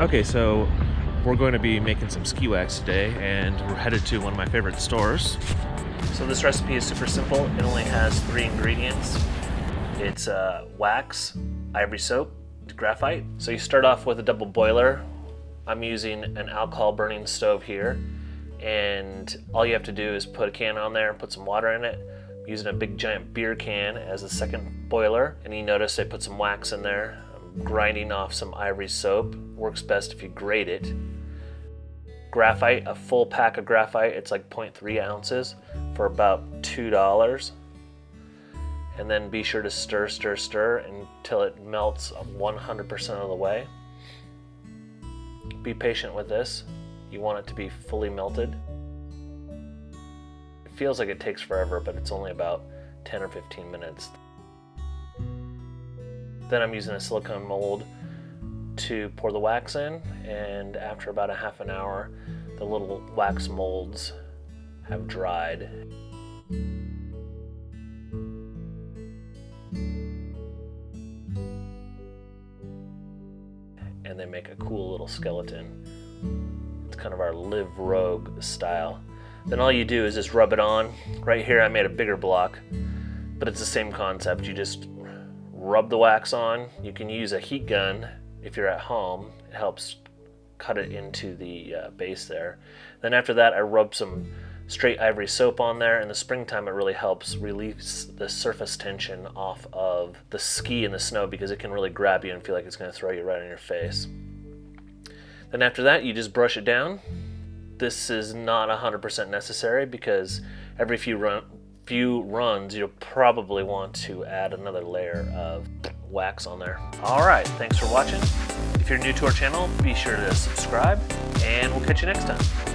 Okay, so we're going to be making some ski wax today, and we're headed to one of my favorite stores. So this recipe is super simple. It only has 3 ingredients. It's wax, Ivory Soap, Graphite. So you start off with a double boiler. I'm using an alcohol burning stove here, and all you have to do is put a can on there and put some water in it. I'm using a big giant beer can as the second boiler, and you notice I put some wax in there. I'm grinding off some Ivory Soap. Works best if you grate it. Graphite, a full pack of graphite, it's like 0.3 ounces for about $2. And then be sure to stir until it melts 100% of the way. Be patient with this. You want it to be fully melted. It feels like it takes forever, but it's only about 10 or 15 minutes. Then I'm using a silicone mold to pour the wax in, and after about a half an hour, the little wax molds have dried. And they make a cool little skeleton. It's kind of our live rogue style. Then all you do is just rub it on. Right here I made a bigger block, but it's the same concept. You just rub the wax on. You can use a heat gun if you're at home. It helps cut it into the base there. Then after that I rub some straight Ivory Soap on there. In the springtime it really helps release the surface tension off of the ski in the snow, because it can really grab you and feel like it's going to throw you right in your face. Then after that you just brush it down. This is not 100% necessary, because every few runs you'll probably want to add another layer of wax on there. Alright, thanks for watching. If you're new to our channel, be sure to subscribe, and we'll catch you next time.